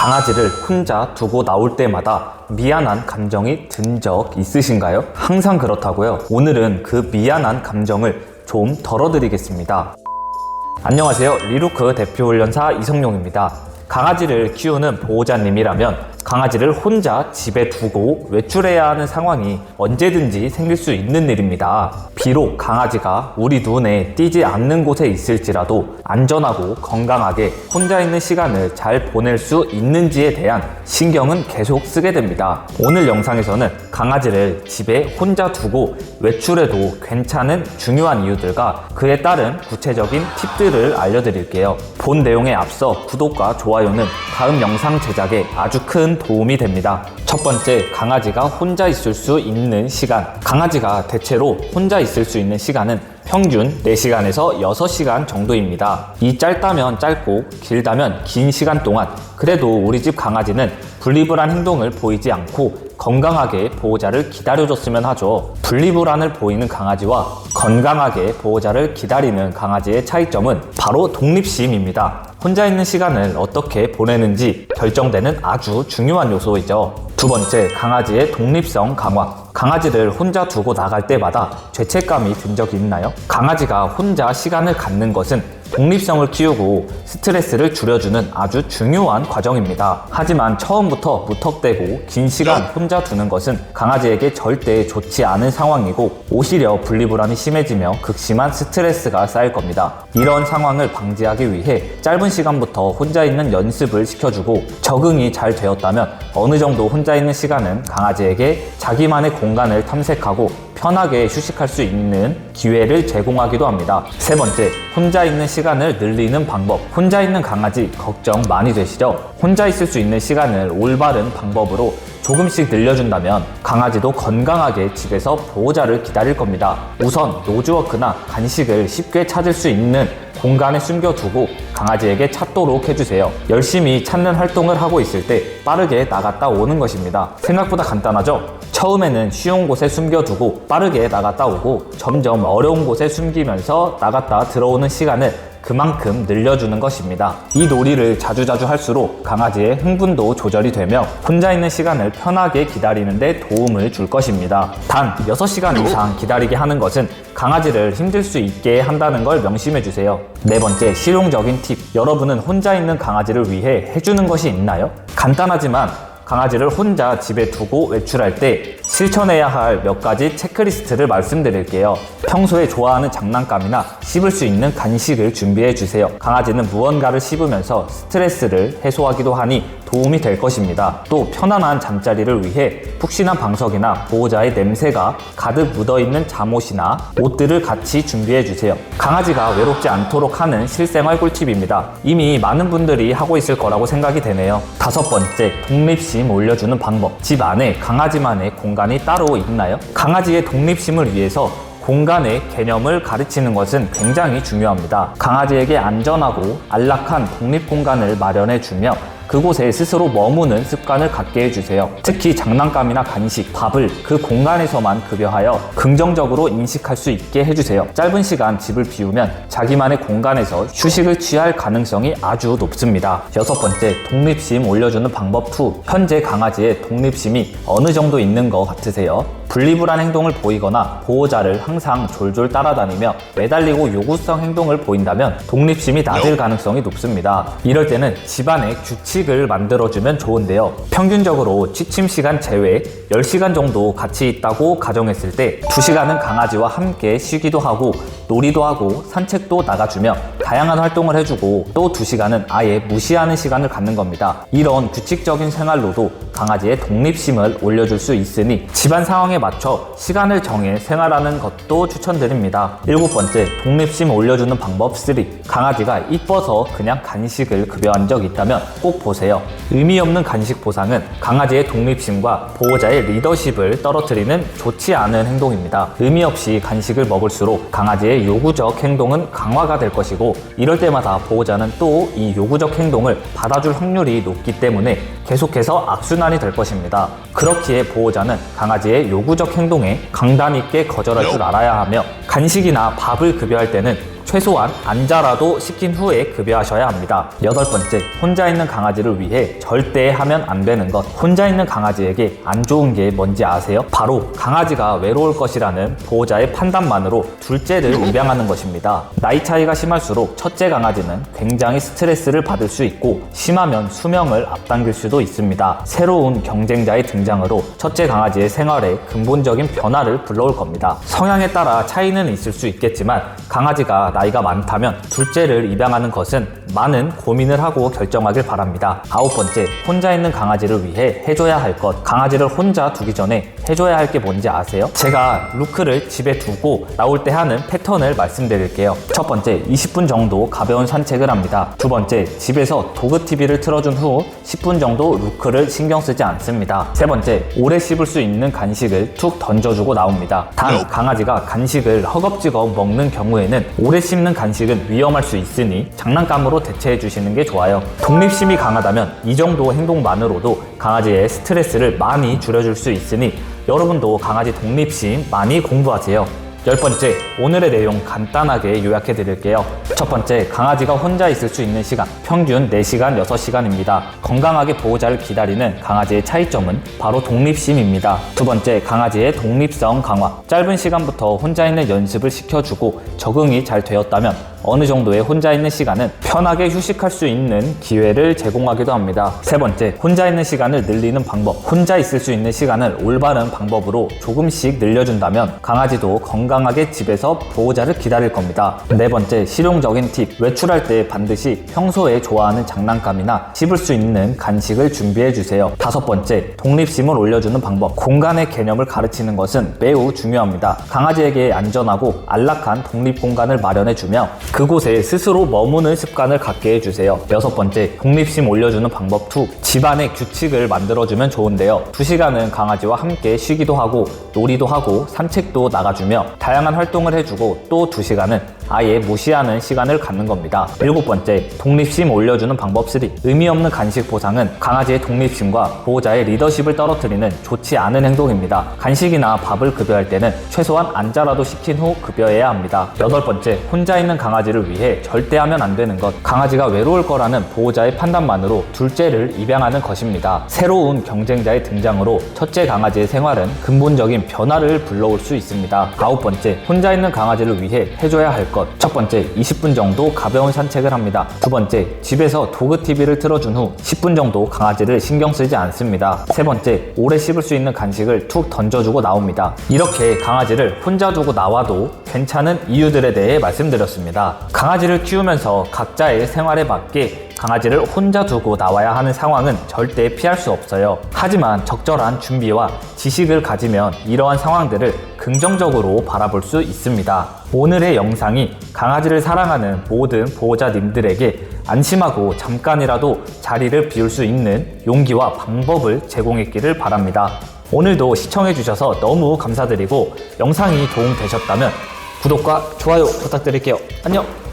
강아지를 혼자 두고 나올 때마다 미안한 감정이 든 적 있으신가요? 항상 그렇다고요? 오늘은 그 미안한 감정을 좀 덜어드리겠습니다. 안녕하세요. 리루크 대표훈련사 이성용입니다. 강아지를 키우는 보호자님이라면 강아지를 혼자 집에 두고 외출해야 하는 상황이 언제든지 생길 수 있는 일입니다. 비록 강아지가 우리 눈에 띄지 않는 곳에 있을지라도 안전하고 건강하게 혼자 있는 시간을 잘 보낼 수 있는지에 대한 신경은 계속 쓰게 됩니다. 오늘 영상에서는 강아지를 집에 혼자 두고 외출해도 괜찮은 중요한 이유들과 그에 따른 구체적인 팁들을 알려드릴게요. 본 내용에 앞서 구독과 좋아요는 다음 영상 제작에 아주 큰 도움이 됩니다. 첫 번째, 강아지가 혼자 있을 수 있는 시간. 강아지가 대체로 혼자 있을 수 있는 시간은 평균 4시간에서 6시간 정도입니다. 이 짧다면 짧고 길다면 긴 시간 동안 그래도 우리 집 강아지는 분리불안 행동을 보이지 않고 건강하게 보호자를 기다려줬으면 하죠. 분리불안을 보이는 강아지와 건강하게 보호자를 기다리는 강아지의 차이점은 바로 독립심입니다. 혼자 있는 시간을 어떻게 보내는지 결정되는 아주 중요한 요소이죠. 두 번째, 강아지의 독립성 강화. 강아지를 혼자 두고 나갈 때마다 죄책감이 든 적이 있나요? 강아지가 혼자 시간을 갖는 것은 독립성을 키우고 스트레스를 줄여주는 아주 중요한 과정입니다. 하지만 처음부터 무턱대고 긴 시간 혼자 두는 것은 강아지에게 절대 좋지 않은 상황이고 오히려 분리불안이 심해지며 극심한 스트레스가 쌓일 겁니다. 이런 상황을 방지하기 위해 짧은 시간부터 혼자 있는 연습을 시켜주고 적응이 잘 되었다면 어느 정도 혼자 있는 시간은 강아지에게 자기만의 공간을 탐색하고 편하게 휴식할 수 있는 기회를 제공하기도 합니다. 세 번째, 혼자 있는 시간을 늘리는 방법. 혼자 있는 강아지 걱정 많이 되시죠? 혼자 있을 수 있는 시간을 올바른 방법으로 조금씩 늘려준다면 강아지도 건강하게 집에서 보호자를 기다릴 겁니다. 우선 노즈워크나 간식을 쉽게 찾을 수 있는 공간에 숨겨두고 강아지에게 찾도록 해주세요. 열심히 찾는 활동을 하고 있을 때 빠르게 나갔다 오는 것입니다. 생각보다 간단하죠? 처음에는 쉬운 곳에 숨겨두고 빠르게 나갔다 오고 점점 어려운 곳에 숨기면서 나갔다 들어오는 시간을 그만큼 늘려주는 것입니다. 이 놀이를 자주자주 할수록 강아지의 흥분도 조절이 되며 혼자 있는 시간을 편하게 기다리는 데 도움을 줄 것입니다. 단 6시간 이상 기다리게 하는 것은 강아지를 힘들 수 있게 한다는 걸 명심해 주세요. 네 번째, 실용적인 팁. 여러분은 혼자 있는 강아지를 위해 해주는 것이 있나요? 간단하지만 강아지를 혼자 집에 두고 외출할 때 실천해야 할 몇 가지 체크리스트를 말씀드릴게요. 평소에 좋아하는 장난감이나 씹을 수 있는 간식을 준비해 주세요. 강아지는 무언가를 씹으면서 스트레스를 해소하기도 하니 도움이 될 것입니다. 또 편안한 잠자리를 위해 푹신한 방석이나 보호자의 냄새가 가득 묻어있는 잠옷이나 옷들을 같이 준비해 주세요. 강아지가 외롭지 않도록 하는 실생활 꿀팁입니다. 이미 많은 분들이 하고 있을 거라고 생각이 되네요. 다섯 번째, 독립심 올려주는 방법. 집 안에 강아지만의 공간이 따로 있나요? 강아지의 독립심을 위해서 공간의 개념을 가르치는 것은 굉장히 중요합니다. 강아지에게 안전하고 안락한 독립 공간을 마련해주며 그곳에 스스로 머무는 습관을 갖게 해주세요. 특히 장난감이나 간식, 밥을 그 공간에서만 급여하여 긍정적으로 인식할 수 있게 해주세요. 짧은 시간 집을 비우면 자기만의 공간에서 휴식을 취할 가능성이 아주 높습니다. 여섯 번째, 독립심 올려주는 방법 2. 현재 강아지의 독립심이 어느 정도 있는 것 같으세요? 분리불안 행동을 보이거나 보호자를 항상 졸졸 따라다니며 매달리고 요구성 행동을 보인다면 독립심이 낮을 가능성이 높습니다. 이럴 때는 집안에 규칙을 만들어주면 좋은데요. 평균적으로 취침 시간 제외 10시간 정도 같이 있다고 가정했을 때 2시간은 강아지와 함께 쉬기도 하고 놀이도 하고 산책도 나가주며 다양한 활동을 해주고 또 2시간은 아예 무시하는 시간을 갖는 겁니다. 이런 규칙적인 생활로도 강아지의 독립심을 올려줄 수 있으니 집안 상황에 맞춰 시간을 정해 생활하는 것도 추천드립니다. 일곱 번째, 독립심 올려주는 방법 3. 강아지가 이뻐서 그냥 간식을 급여한 적 있다면 꼭 보세요. 의미 없는 간식 보상은 강아지의 독립심과 보호자의 리더십을 떨어뜨리는 좋지 않은 행동입니다. 의미 없이 간식을 먹을수록 강아지의 요구적 행동은 강화가 될 것이고 이럴 때마다 보호자는 또 이 요구적 행동을 받아줄 확률이 높기 때문에 계속해서 악순환이 될 것입니다. 그렇기에 보호자는 강아지의 요구적 행동에 강단 있게 거절할 줄 알아야 하며 간식이나 밥을 급여할 때는 최소한 앉아라도 시킨 후에 급여하셔야 합니다. 8번째, 혼자 있는 강아지를 위해 절대 하면 안 되는 것. 혼자 있는 강아지에게 안 좋은 게 뭔지 아세요? 바로 강아지가 외로울 것이라는 보호자의 판단만으로 둘째를 입양하는 것입니다. 나이 차이가 심할수록 첫째 강아지는 굉장히 스트레스를 받을 수 있고 심하면 수명을 앞당길 수도 있습니다. 새로운 경쟁자의 등장으로 첫째 강아지의 생활에 근본적인 변화를 불러올 겁니다. 성향에 따라 차이는 있을 수 있겠지만 강아지가 나이가 많다면 둘째를 입양하는 것은 많은 고민을 하고 결정하길 바랍니다. 9번째, 혼자 있는 강아지를 위해 해줘야 할 것. 강아지를 혼자 두기 전에 해줘야 할 게 뭔지 아세요? 제가 루크를 집에 두고 나올 때 하는 패턴을 말씀드릴게요. 첫 번째, 20분 정도 가벼운 산책을 합니다. 두 번째, 집에서 도그 TV를 틀어준 후 10분 정도 루크를 신경 쓰지 않습니다. 세 번째, 오래 씹을 수 있는 간식을 툭 던져주고 나옵니다. 단, 강아지가 간식을 허겁지겁 먹는 경우에는 오래 씹는 간식은 위험할 수 있으니 장난감으로 대체해 주시는 게 좋아요. 독립심이 강하다면 이 정도 행동만으로도 강아지의 스트레스를 많이 줄여줄 수 있으니 여러분도 강아지 독립심 많이 공부하세요. 10번째, 오늘의 내용 간단하게 요약해 드릴게요. 첫 번째, 강아지가 혼자 있을 수 있는 시간, 평균 4시간, 6시간입니다. 건강하게 보호자를 기다리는 강아지의 차이점은 바로 독립심입니다. 두 번째, 강아지의 독립성 강화. 짧은 시간부터 혼자 있는 연습을 시켜주고 적응이 잘 되었다면 어느 정도의 혼자 있는 시간은 편하게 휴식할 수 있는 기회를 제공하기도 합니다. 세 번째, 혼자 있는 시간을 늘리는 방법. 혼자 있을 수 있는 시간을 올바른 방법으로 조금씩 늘려준다면 강아지도 건강하게 집에서 보호자를 기다릴 겁니다. 네 번째, 실용적인 팁. 외출할 때 반드시 평소에 좋아하는 장난감이나 씹을 수 있는 간식을 준비해주세요. 다섯 번째, 독립심을 올려주는 방법. 공간의 개념을 가르치는 것은 매우 중요합니다. 강아지에게 안전하고 안락한 독립 공간을 마련해주며 그곳에 스스로 머무는 습관을 갖게 해주세요. 여섯 번째, 독립심 올려주는 방법 2. 집안의 규칙을 만들어주면 좋은데요. 2시간은 강아지와 함께 쉬기도 하고 놀이도 하고 산책도 나가주며 다양한 활동을 해주고 또 2시간은 아예 무시하는 시간을 갖는 겁니다. 7번째, 독립심 올려주는 방법 3. 의미 없는 간식 보상은 강아지의 독립심과 보호자의 리더십을 떨어뜨리는 좋지 않은 행동입니다. 간식이나 밥을 급여할 때는 최소한 앉아라도 시킨 후 급여해야 합니다. 8번째, 혼자 있는 강아지를 위해 절대 하면 안 되는 것. 강아지가 외로울 거라는 보호자의 판단만으로 둘째를 입양하는 것입니다. 새로운 경쟁자의 등장으로 첫째 강아지의 생활은 근본적인 변화를 불러올 수 있습니다. 9번째, 혼자 있는 강아지를 위해 해줘야 할 것. 첫 번째, 20분 정도 가벼운 산책을 합니다. 두 번째, 집에서 도그 TV를 틀어준 후 10분 정도 강아지를 신경 쓰지 않습니다. 세 번째, 오래 씹을 수 있는 간식을 툭 던져주고 나옵니다. 이렇게 강아지를 혼자 두고 나와도 괜찮은 이유들에 대해 말씀드렸습니다. 강아지를 키우면서 각자의 생활에 맞게 강아지를 혼자 두고 나와야 하는 상황은 절대 피할 수 없어요. 하지만 적절한 준비와 지식을 가지면 이러한 상황들을 긍정적으로 바라볼 수 있습니다. 오늘의 영상이 강아지를 사랑하는 모든 보호자님들에게 안심하고 잠깐이라도 자리를 비울 수 있는 용기와 방법을 제공했기를 바랍니다. 오늘도 시청해주셔서 너무 감사드리고 영상이 도움되셨다면 구독과 좋아요 부탁드릴게요. 안녕!